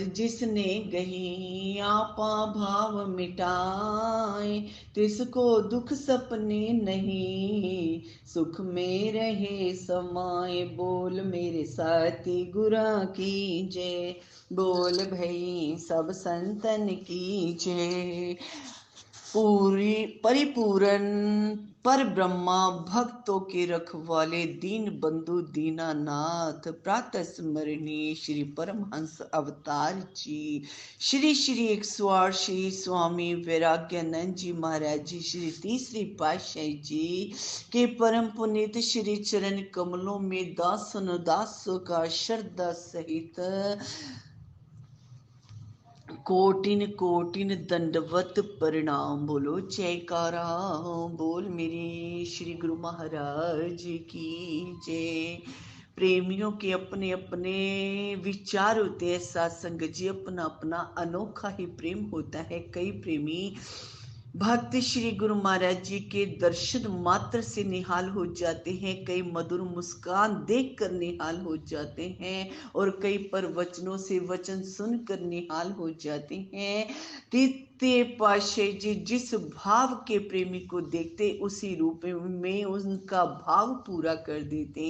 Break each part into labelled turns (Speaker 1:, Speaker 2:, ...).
Speaker 1: जिसने गही आपा भाव मिटाए, तिसको दुख सपने नहीं, सुख में रहे समाए। बोल मेरे साथी गुरा की जय, बोल भई सब संतन की जय। पूरी परिपूरन पर ब्रह्मा भक्तों के रखवाले, दीन बंधु दीनानाथ, प्रातः स्मरणीय श्री परमहंस अवतार जी, श्री श्री 108 श्री स्वामी वैराग्यानंद जी महाराज जी, श्री तीसरी पातशाही जी के परम पुनीत श्री चरण कमलों में दासन दासों का श्रद्धा सहित कोटिन कोटिन दंडवत प्रणाम। बोलो जयकारा, बोल मेरे श्री गुरु महाराज की जय। प्रेमियों के अपने अपने विचार होते हैं, सत्संग जी अपना अपना अनोखा ही प्रेम होता है। कई प्रेमी भक्त श्री गुरु महाराज जी के दर्शन मात्र से निहाल हो जाते हैं, कई मधुर मुस्कान देख कर निहाल हो जाते हैं, और कई प्रवचनों से वचन सुनकर निहाल हो जाते हैं। तृतीय पातशाही जी जिस भाव के प्रेमी को देखते उसी रूप में उनका भाव पूरा कर देते।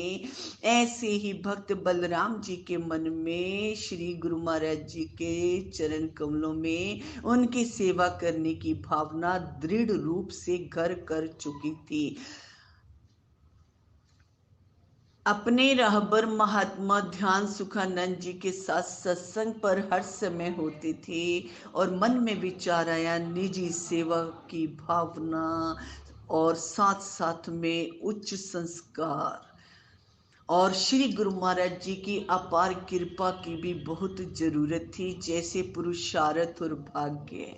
Speaker 1: ऐसे ही भक्त बलराम जी के मन में श्री गुरु महाराज जी के चरण कमलों में उनकी सेवा करने की भावना दृढ़ रूप से घर कर चुकी थी। अपने रहबर महात्मा ध्यान सुखानंद जी के साथ सत्संग पर हर समय होते थे, और मन में विचार आया निजी सेवा की भावना और साथ साथ में उच्च संस्कार, और श्री गुरु महाराज जी की अपार कृपा की भी बहुत जरूरत थी। जैसे पुरुषार्थ और भाग्य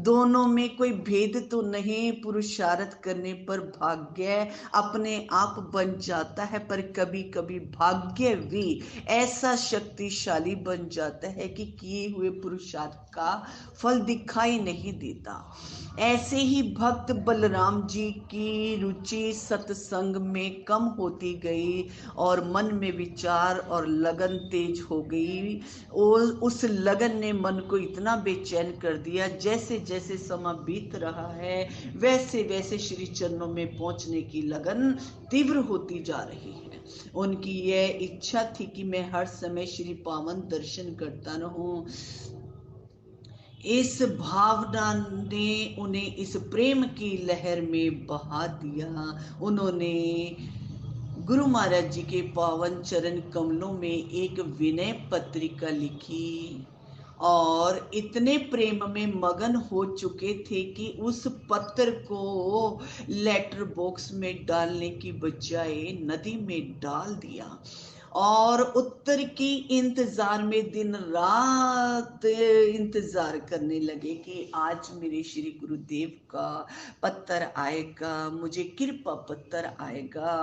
Speaker 1: दोनों में कोई भेद तो नहीं, पुरुषार्थ करने पर भाग्य अपने आप बन जाता है, पर कभी कभी भाग्य भी ऐसा शक्तिशाली बन जाता है कि किए हुए पुरुषार्थ का फल दिखाई नहीं देता। ऐसे ही भक्त बलराम जी की रुचि सत्संग में कम होती गई और मन में विचार और लगन तेज हो गई, और उस लगन ने मन को इतना बेचैन कर दिया। जैसे जैसे समय बीत रहा है वैसे वैसे श्री चरणों में पहुंचने की लगन तीव्र होती जा रही है। उनकी यह इच्छा थी कि मैं हर समय श्री पावन दर्शन करता रहूं। इस भावना ने उन्हें इस प्रेम की लहर में बहा दिया। उन्होंने गुरु महाराज जी के पावन चरण कमलों में एक विनय पत्रिका लिखी, और इतने प्रेम में मगन हो चुके थे कि उस पत्र को लेटर बॉक्स में डालने की बजाय नदी में डाल दिया, और उत्तर की इंतजार में दिन रात इंतजार करने लगे कि आज मेरे श्री गुरुदेव का पत्र आएगा, मुझे कृपा पत्र आएगा।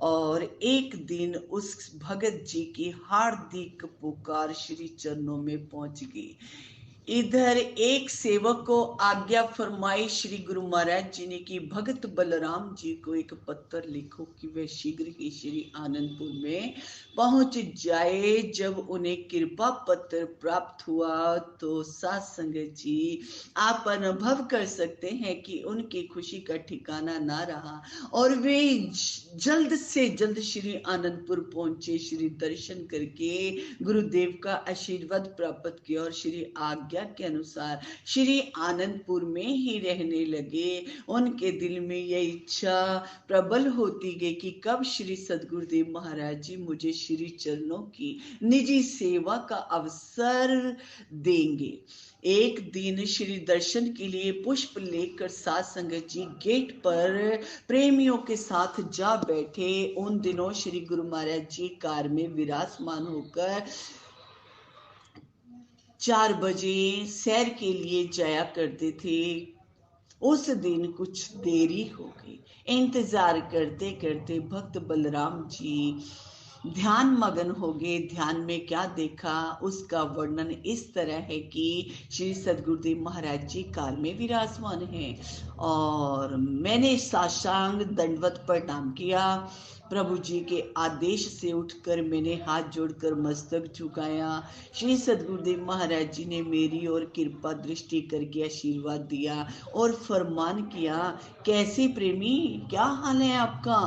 Speaker 1: और एक दिन उस भगत जी की हार्दिक पुकार श्री चरणों में पहुंच गई। इधर एक सेवक को आज्ञा फरमाई श्री गुरु महाराज जी ने कि भगत बलराम जी को एक पत्र लिखो कि वे शीघ्र ही श्री आनंदपुर में पहुंच जाए। जब उन्हें कृपा पत्र प्राप्त हुआ तो साथ संगत जी आप अनुभव कर सकते हैं कि उनकी खुशी का ठिकाना ना रहा, और वे जल्द से जल्द श्री आनंदपुर पहुंचे। श्री दर्शन करके गुरुदेव का आशीर्वाद प्राप्त किया और श्री आज्ञा के अनुसार श्री आनंदपुर में ही रहने लगे। उनके दिल में यह इच्छा प्रबल होती गई कि कब श्री सदगुरुदेव महाराज जी मुझे श्री चरणों की निजी सेवा का अवसर देंगे। एक दिन श्री दर्शन के लिए पुष्प लेकर साथ संगत जी गेट पर प्रेमियों के साथ जा बैठे। उन दिनों श्री गुरु महाराज जी कार में विराजमान होकर 4 बजे सैर के लिए जाया करते थे। उस दिन कुछ देरी हो गई। इंतजार करते करते भक्त बलराम जी ध्यान मगन हो गए। ध्यान में क्या देखा उसका वर्णन इस तरह है कि श्री सदगुरुदेव महाराज जी कार में विराजमान हैं, और मैंने साष्टांग दंडवत प्रणाम किया। प्रभु जी के आदेश से उठकर मैंने हाथ जोड़कर मस्तक झुकाया। श्री सद्गुरुदेव महाराज जी ने मेरी ओर कृपा दृष्टि करके आशीर्वाद दिया और फरमान किया, कैसे प्रेमी, क्या हाल है आपका?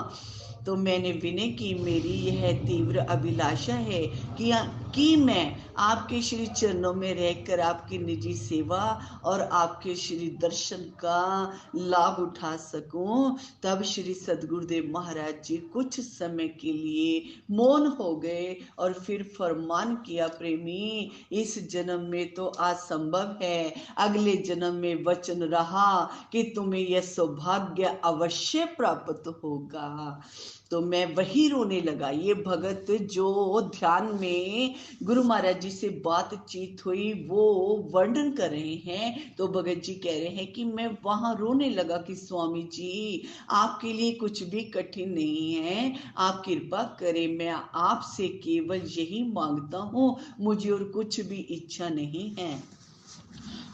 Speaker 1: तो मैंने विनय की, मेरी यह तीव्र अभिलाषा है कि मैं आपके श्री चरणों में रहकर आपकी निजी सेवा और आपके श्री दर्शन का लाभ उठा सकूं। तब श्री सद्गुरुदेव महाराज जी कुछ समय के लिए मौन हो गए और फिर फरमान किया, प्रेमी, इस जन्म में तो असंभव है, अगले जन्म में वचन रहा कि तुम्हें यह सौभाग्य अवश्य प्राप्त होगा। तो मैं वही रोने लगा। ये भगत जो ध्यान में गुरु महाराज जी से बातचीत हुई वो वर्णन कर रहे हैं। तो भगत जी कह रहे हैं कि मैं वहां रोने लगा कि स्वामी जी, आपके लिए कुछ भी कठिन नहीं है, आप कृपा करें, मैं आपसे केवल यही मांगता हूँ, मुझे और कुछ भी इच्छा नहीं है।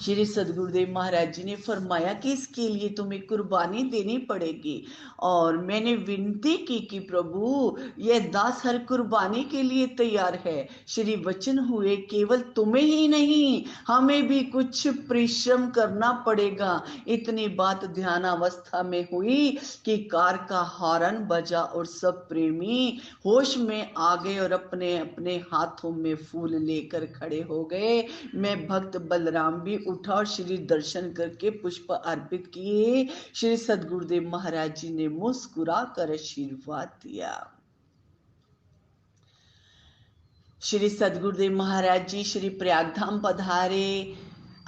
Speaker 1: श्री सद्गुरुदेव महाराज जी ने फरमाया कि इसके लिए तुम्हें कुर्बानी देनी पड़ेगी। और मैंने विनती की कि प्रभु, यह दास हर कुर्बानी के लिए तैयार है। श्री वचन हुए, केवल तुम्हें ही नहीं, हमें भी कुछ परिश्रम करना पड़ेगा। इतनी बात ध्यान अवस्था में हुई कि कार का हॉर्न बजा और सब प्रेमी होश में आ गए और अपने अपने हाथों में फूल लेकर खड़े हो गए। मैं भक्त बलराम भी उठा और श्री दर्शन करके पुष्प अर्पित किए। श्री सद्गुरुदेव महाराज जी ने मुस्कुरा कर आशीर्वाद दिया। श्री सद्गुरुदेव महाराज जी श्री प्रयागधाम पधारे।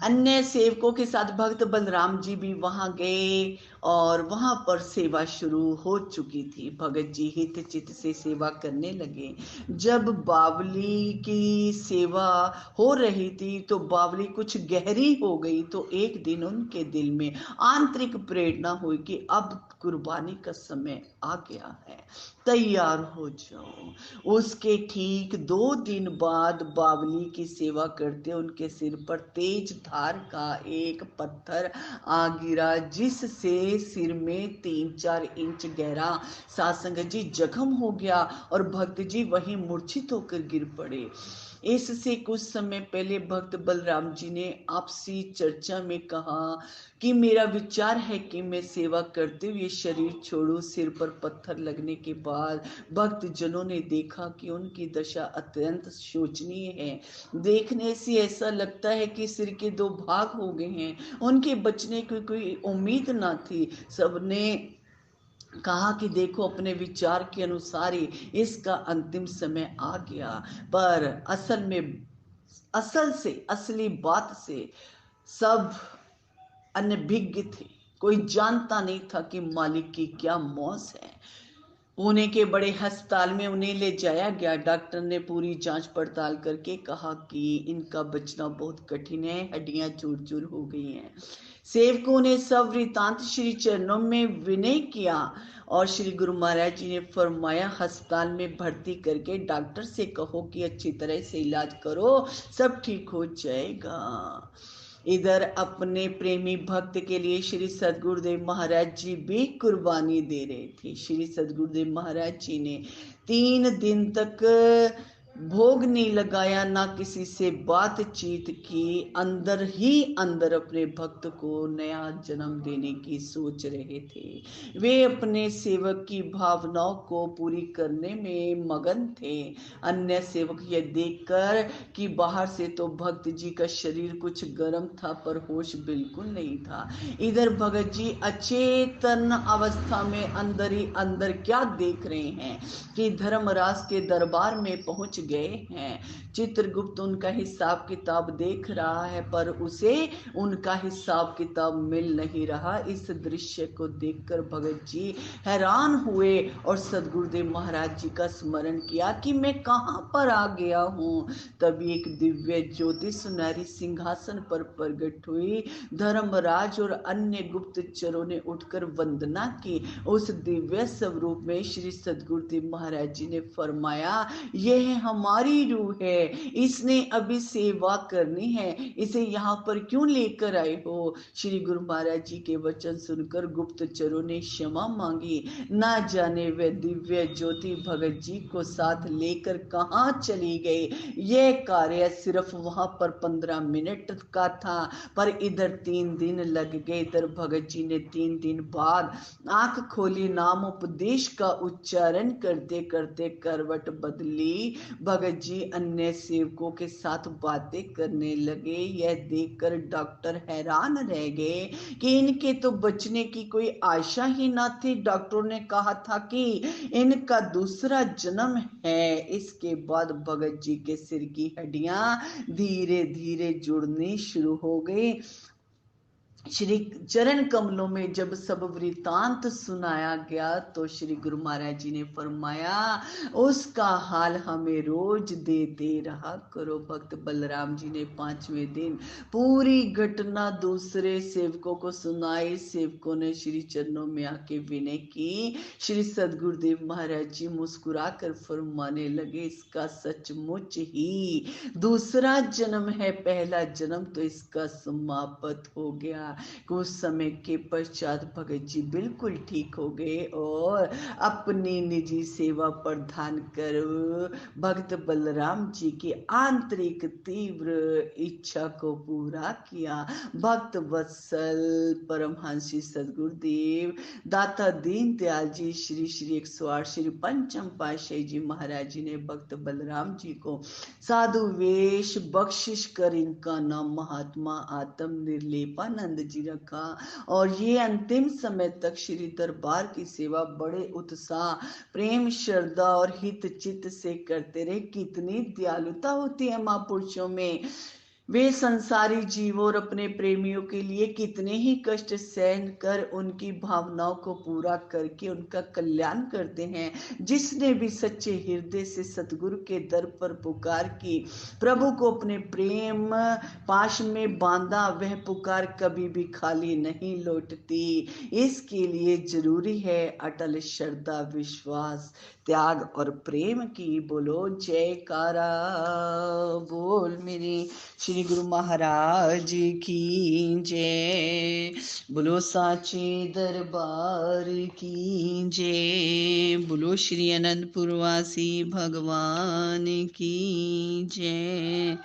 Speaker 1: अन्य सेवकों के साथ भक्त बलराम जी भी वहां गए और वहां पर सेवा शुरू हो चुकी थी। भगत जी हित चित से सेवा करने लगे। जब बावली की सेवा हो रही थी तो बावली कुछ गहरी हो गई, तो एक दिन उनके दिल में आंतरिक प्रेरणा हुई कि अब कुर्बानी का समय आ गया है, तैयार हो जाओ। उसके ठीक 2 दिन बाद बावली की सेवा करते उनके सिर पर तेज धार का एक पत्थर आ गिरा, जिससे सिर में 3-4 इंच गहरा सासंग जी जख्म हो गया और भक्त जी वहीं मूर्छित होकर गिर पड़े। इससे कुछ समय पहले भक्त बलराम जी ने आपसी चर्चा में कहा कि मेरा विचार है कि मैं सेवा करते हुए शरीर छोड़ूं। सिर पर पत्थर लगने के बाद भक्त जनों ने देखा कि उनकी दशा अत्यंत शोचनीय है। देखने से ऐसा लगता है कि सिर के 2 भाग हो गए हैं। उनके बचने की कोई उम्मीद ना थी। सबने कहा कि देखो, अपने विचार के अनुसार ही इसका अंतिम समय आ गया। पर असली बात से सब अनभिज्ञ थे। कोई जानता नहीं था कि मालिक की क्या मौज है। पुणे के बड़े अस्पताल में उन्हें ले जाया गया। डॉक्टर ने पूरी जांच पड़ताल करके कहा कि इनका बचना बहुत कठिन है, हड्डियां चूर चूर हो गई हैं। सेवकों ने सब वृतांत श्री चरणों में विनय किया और श्री गुरु महाराज जी ने फरमाया, अस्पताल में भर्ती करके डॉक्टर से कहो कि अच्छी तरह से इलाज करो, सब ठीक हो जाएगा। इधर अपने प्रेमी भक्त के लिए श्री सद्गुरुदेव महाराज जी भी कुर्बानी दे रहे थे। श्री सद्गुरुदेव महाराज जी ने 3 दिन तक भोग नहीं लगाया, ना किसी से बातचीत की, अंदर ही अंदर अपने भक्त को नया जन्म देने की सोच रहे थे। वे अपने सेवक की भावनाओं को पूरी करने में मगन थे। अन्य सेवक यह देखकर कि बाहर से तो भक्त जी का शरीर कुछ गर्म था पर होश बिल्कुल नहीं था। इधर भगत जी अचेतन अवस्था में अंदर ही अंदर क्या देख रहे हैं कि धर्मराज के दरबार में पहुंच गए हैं। चित्रगुप्त उनका हिसाब किताब देख रहा है पर उसे उनका हिसाब किताब मिल नहीं रहा। इस दृश्य को देखकर भगत जी हैरान हुए और सद्गुरुदेव महाराज जी का स्मरण किया कि मैं कहां पर आ गया हूं। तभी एक दिव्य ज्योति सुनहरी सिंहासन पर प्रकट हुई। धर्मराज और अन्य गुप्तचरों ने उठकर वंदना की। उस दिव्य स्वरूप में श्री सद्गुरुदेव महाराज जी ने फरमाया, यह हमारी रूह है, इसने अभी सेवा करनी है, इसे यहाँ पर क्यों लेकर आए हो। श्री गुरु महाराज जी के वचन सुनकर गुप्तचरों ने क्षमा मांगी। ना जाने वे दिव्य ज्योति भगत जी को साथ लेकर कहाँ चली गई। यह कार्य सिर्फ वहां पर 15 मिनट का था, पर इधर 3 दिन लग गए। इधर भगत जी ने 3 दिन बाद आंख खोली, नाम उपदेश का उच्चारण करते करते करवट बदली। भगत जी अन्य सेवकों के साथ बातें करने लगे। यह देखकर डॉक्टर हैरान रह गए कि इनके तो बचने की कोई आशा ही ना थी। डॉक्टरों ने कहा था कि इनका दूसरा जन्म है। इसके बाद भगत जी के सिर की हड्डियां धीरे धीरे जुड़नी शुरू हो गई। श्री चरण कमलों में जब सब वृतांत सुनाया गया तो श्री गुरु महाराज जी ने फरमाया, उसका हाल हमें रोज देते रहा करो। भक्त बलराम जी ने 5वें दिन पूरी घटना दूसरे सेवकों को सुनाई। सेवकों ने श्री चरणों में आके विनय की। श्री सदगुरुदेव महाराज जी मुस्कुरा कर फरमाने लगे, इसका सचमुच ही दूसरा जन्म है, पहला जन्म तो इसका समाप्त हो गया। कुछ समय के पश्चात भगत जी बिल्कुल ठीक हो गए और अपनी निजी सेवा पर ध्यान कर भक्त बलराम जी की आंतरिक तीव्र इच्छा को पूरा किया। भक्त वत्सल परमहंस श्री सदगुरुदेव दाता दीन दयाल जी श्री श्री 108 श्री पंचम पातशाही जी महाराज जी ने भक्त बलराम जी को साधु वेश बख्शिश कर इनका नाम महात्मा आत्म निर्लेपानंद जी रखा और ये अंतिम समय तक श्री दरबार की सेवा बड़े उत्साह, प्रेम, श्रद्धा और हित चित्त से करते रहे। कितनी दयालुता होती है महापुरुषों में। वे संसारी जीवों और अपने प्रेमियों के लिए कितने ही कष्ट सहन कर उनकी भावनाओं को पूरा करके उनका कल्याण करते हैं। जिसने भी सच्चे हृदय से सतगुरु के दर पर पुकार की, प्रभु को अपने प्रेम पाश में बांधा, वह पुकार कभी भी खाली नहीं लौटती। इसके लिए जरूरी है अटल श्रद्धा, विश्वास, त्याग और प्रेम की। बोलो जयकारा बोल मेरी श्री गुरु महाराज की जय। बोलो साचे दरबार की जय। बोलो श्री अनंतपुर वासी भगवान की जय।